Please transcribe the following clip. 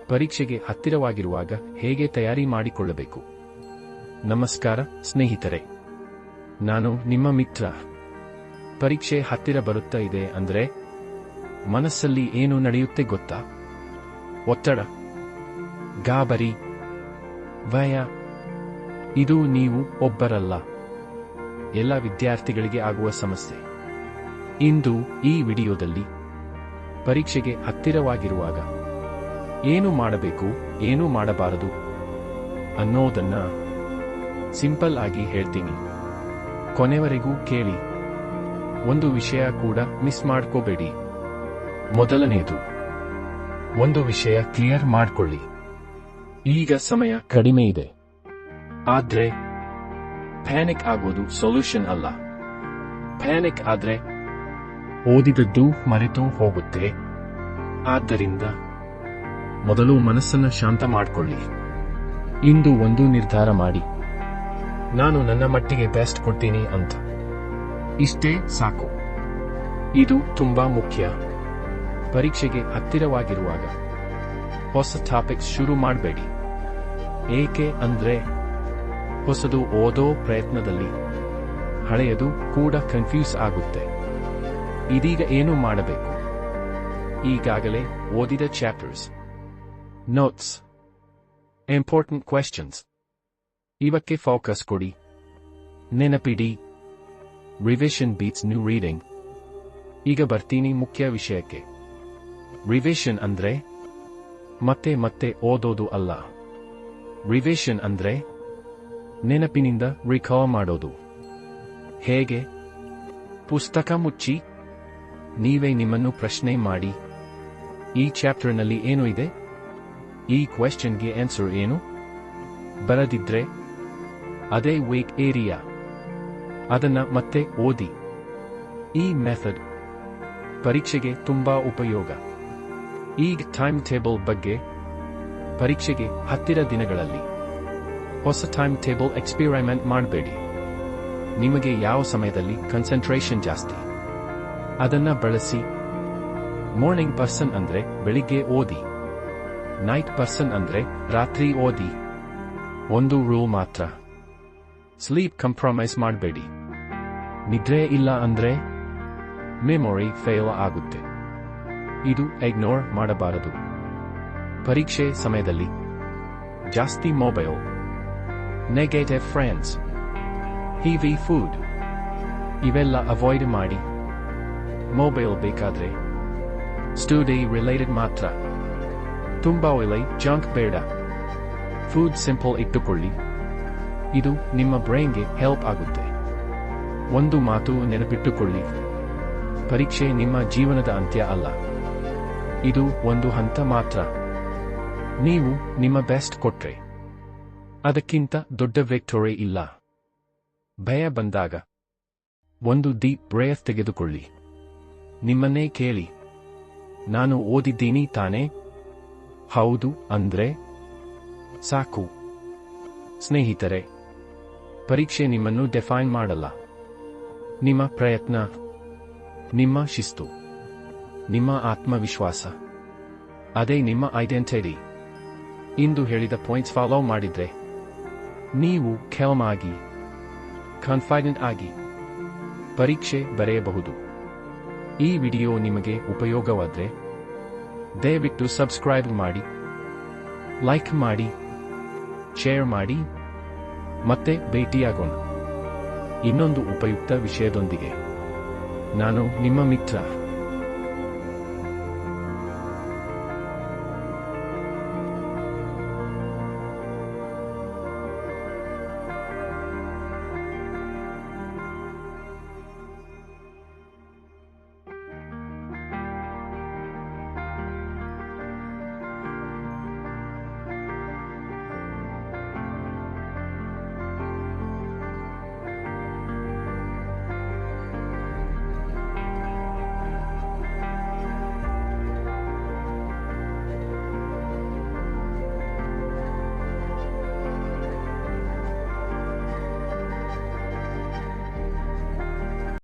ಪರೀಕ್ಷೆಗೆ ಹತ್ತಿರವಾಗಿರುವಾಗ ಹೇಗೆ ತಯಾರಿ ಮಾಡಿಕೊಳ್ಳಬೇಕು? ನಮಸ್ಕಾರ ಸ್ನೇಹಿತರೆ, ನಾನು ನಿಮ್ಮ ಮಿತ್ರ. ಪರೀಕ್ಷೆ ಹತ್ತಿರ ಬರುತ್ತಾ ಇದೆ ಅಂದ್ರೆ ಮನಸ್ಸಲ್ಲಿ ಏನು ನಡೆಯುತ್ತೆ ಗೊತ್ತಾ? ಒತ್ತಡ, ಗಾಬರಿ, ಭಯ. ಇದು ನೀವು ಒಬ್ಬರಲ್ಲ, ಎಲ್ಲ ವಿದ್ಯಾರ್ಥಿಗಳಿಗೆ ಆಗುವ ಸಮಸ್ಯೆ. ಇಂದು ಈ ವಿಡಿಯೋದಲ್ಲಿ ಪರೀಕ್ಷೆಗೆ ಹತ್ತಿರವಾಗಿರುವಾಗ ಏನು ಮಾಡಬೇಕು, ಏನು ಮಾಡಬಾರದು ಅನ್ನೋದನ್ನ ಸಿಂಪಲ್ ಆಗಿ ಹೇಳ್ತೀನಿ. ಕೊನೆವರೆಗೂ ಕೇಳಿ. ಒಂದು ವಿಷಯ ಕೂಡ ಮಿಸ್ ಮಾಡ್ಕೋಬೇಡಿ. ಮೊದಲನೇದು, ಒಂದು ವಿಷಯ ಕ್ಲಿಯರ್ ಮಾಡ್ಕೊಳ್ಳಿ. ಈಗ ಸಮಯ ಕಡಿಮೆ ಇದೆ, ಆದ್ರೆ ಪ್ಯಾನಿಕ್ ಆಗೋದು ಸೊಲ್ಯೂಷನ್ ಅಲ್ಲ. ಪ್ಯಾನಿಕ್ ಆದ್ರೆ ಓದಿದದ್ದು ಮರೆತು ಹೋಗುತ್ತೆ. ಆದ್ದರಿಂದ ಮೊದಲು ಮನಸ್ಸನ್ನ ಶಾಂತ ಮಾಡ್ಕೊಳ್ಳಿ. ಇಂದು ಒಂದು ನಿರ್ಧಾರ ಮಾಡಿ, ನಾನು ನನ್ನ ಮಟ್ಟಿಗೆ ಬೆಸ್ಟ್ ಕೊಡ್ತೀನಿ ಅಂತ. ಇಷ್ಟೇ ಸಾಕು. ಇದು ತುಂಬಾ ಮುಖ್ಯ. ಪರೀಕ್ಷೆಗೆ ಹತ್ತಿರವಾಗಿರುವಾಗ ಹೊಸ ಟಾಪಿಕ್ಸ್ ಶುರು ಮಾಡಬೇಡಿ. ಏಕೆ ಅಂದ್ರೆ ಹೊಸದು ಓದೋ ಪ್ರಯತ್ನದಲ್ಲಿ ಹಳೆಯದು ಕೂಡ ಕನ್ಫ್ಯೂಸ್ ಆಗುತ್ತೆ. ಇದೀಗ ಏನು ಮಾಡಬೇಕು? ಈಗಾಗಲೇ ಓದಿದ ಚಾಪ್ಟರ್ಸ್, ನೋಟ್ಸ್, ಇಂಪಾರ್ಟೆಂಟ್ ಕ್ವೆಶ್ಚನ್ಸ್ ಇವಕ್ಕೆ ಫೋಕಸ್ ಕೊಡಿ. ನೆನಪಿಡಿ, ರಿವಿಷನ್ ಬೀಟ್ಸ್ ನ್ಯೂ ರೀಡಿಂಗ್. ಈಗ ಬರ್ತೀನಿ ಮುಖ್ಯ ವಿಷಯಕ್ಕೆ. ರಿವಿಷನ್ ಅಂದ್ರೆ ಮತ್ತೆ ಮತ್ತೆ ಓದೋದು ಅಲ್ಲ. ರಿವಿಷನ್ ಅಂದ್ರೆ ನೆನಪಿನಿಂದ ರಿಕಾಲ್ ಮಾಡೋದು. ಹೇಗೆ? ಪುಸ್ತಕ ಮುಚ್ಚಿ ನೀವೇ ನಿಮ್ಮನ್ನು ಪ್ರಶ್ನೆ ಮಾಡಿ, ಈ ಚಾಪ್ಟರ್ನಲ್ಲಿ ಏನು ಇದೆ? ಈ ಕ್ವೆಶ್ಚನ್ಗೆ ಆನ್ಸರ್ ಏನು? ಬರದಿದ್ರೆ ಅದೇ ವೀಕ್ ಏರಿಯಾ, ಅದನ್ನ ಮತ್ತೆ ಓದಿ. ಈ ಮೆಥಡ್ ಪರೀಕ್ಷೆಗೆ ತುಂಬಾ ಉಪಯೋಗ. ಈಗ ಟೈಮ್ ಟೇಬಲ್ ಬಗ್ಗೆ. ಪರೀಕ್ಷೆಗೆ ಹತ್ತಿರ ದಿನಗಳಲ್ಲಿ ಹೊಸ ಟೈಮ್ ಟೇಬಲ್ ಎಕ್ಸ್ಪೆರಿಮೆಂಟ್ ಮಾಡಬೇಡಿ. ನಿಮಗೆ ಯಾವ ಸಮಯದಲ್ಲಿ ಕಾನ್ಸಂಟ್ರೇಷನ್ ಜಾಸ್ತಿ ಅದನ್ನ ಬಳಸಿ. ಮಾರ್ನಿಂಗ್ ಪರ್ಸನ್ ಅಂದ್ರೆ ಬೆಳಿಗ್ಗೆ ಓದಿ, ನೈಟ್ ಪರ್ಸನ್ ಅಂದ್ರೆ ರಾತ್ರಿ ಓದಿ. ಒಂದು ರೂಲ್ ಮಾತ್ರ, ಸ್ಲೀಪ್ ಕಾಂಪ್ರಮೈಸ್ ಮಾಡಬೇಡಿ. ನಿದ್ರೆ ಇಲ್ಲ ಅಂದ್ರೆ ಮೆಮೊರಿ ಫೇಲ್ ಆಗುತ್ತೆ. ಇದು ಇಗ್ನೋರ್ ಮಾಡಬಾರದು. ಪರೀಕ್ಷೆ ಸಮಯದಲ್ಲಿ ಜಾಸ್ತಿ mobile, negative friends, heavy food ಇವೆಲ್ಲ ಅವಾಯ್ಡ್ ಮಾಡಿ. ಮೊಬೈಲ್ ಬೇಕಾದ್ರೆ ಸ್ಟಡಿ ರಿಲೇಟೆಡ್ ಮಾತ್ರ. ತುಂಬಾ ಒಳ್ಳೆ ಜಂಕ್ ಬೇಡ. ಫುಡ್ ಸಿಂಪಲ್ ಇಟ್ಟುಕೊಳ್ಳಿ. ಇದು ನಿಮ್ಮ ಬ್ರೈನ್ಗೆ ಹೆಲ್ಪ್ ಆಗುತ್ತೆ. ಒಂದು ಮಾತು ನೆನಪಿಟ್ಟುಕೊಳ್ಳಿ, ಪರೀಕ್ಷೆ ನಿಮ್ಮ ಜೀವನದ ಅಂತ್ಯ ಅಲ್ಲ. ಇದು ಒಂದು ಹಂತ ಮಾತ್ರ. ನೀವು ನಿಮ್ಮ ಬೆಸ್ಟ್ ಕೊಟ್ರೆ ಅದಕ್ಕಿಂತ ದೊಡ್ಡ ವಿಕ್ಟರಿ ಇಲ್ಲ. ಭಯ ಬಂದಾಗ ಒಂದು ಡೀಪ್ ಬ್ರೇತ್ ತೆಗೆದುಕೊಳ್ಳಿ. ನಿಮ್ಮನ್ನೇ ಕೇಳಿ, ನಾನು ಓದಿದ್ದೀನಿ ತಾನೇ? ಹೌದು ಅಂದ್ರೆ ಸಾಕು. ಸ್ನೇಹಿತರೆ, ಪರೀಕ್ಷೆ ನಿಮ್ಮನ್ನು ಡಿಫೈನ್ ಮಾಡಲ್ಲ. ನಿಮ್ಮ ಪ್ರಯತ್ನ, ನಿಮ್ಮ ಶಿಸ್ತು, ನಿಮ್ಮ ಆತ್ಮವಿಶ್ವಾಸ, ಅದೇ ನಿಮ್ಮ ಐಡೆಂಟಿಟಿ. ಇಂದು ಹೇಳಿದ ಪಾಯಿಂಟ್ಸ್ ಫಾಲೋ ಮಾಡಿದ್ರೆ ನೀವು ಕಾಮ್ ಆಗಿ, ಕಾನ್ಫಿಡೆಂಟ್ ಆಗಿ ಪರೀಕ್ಷೆ ಬರೆಯಬಹುದು. ಈ ವಿಡಿಯೋ ನಿಮಗೆ ಉಪಯೋಗವಾದ್ರೆ ದಯವಿಟ್ಟು ಸಬ್ಸ್ಕ್ರೈಬ್ ಮಾಡಿ, ಲೈಕ್ ಮಾಡಿ, ಶೇರ್ ಮಾಡಿ. ಮತ್ತೆ ಭೇಟಿಯಾಗೋಣ ಇನ್ನೊಂದು ಉಪಯುಕ್ತ ವಿಷಯದೊಂದಿಗೆ. ನಾನು ನಿಮ್ಮ ಮಿತ್ರ.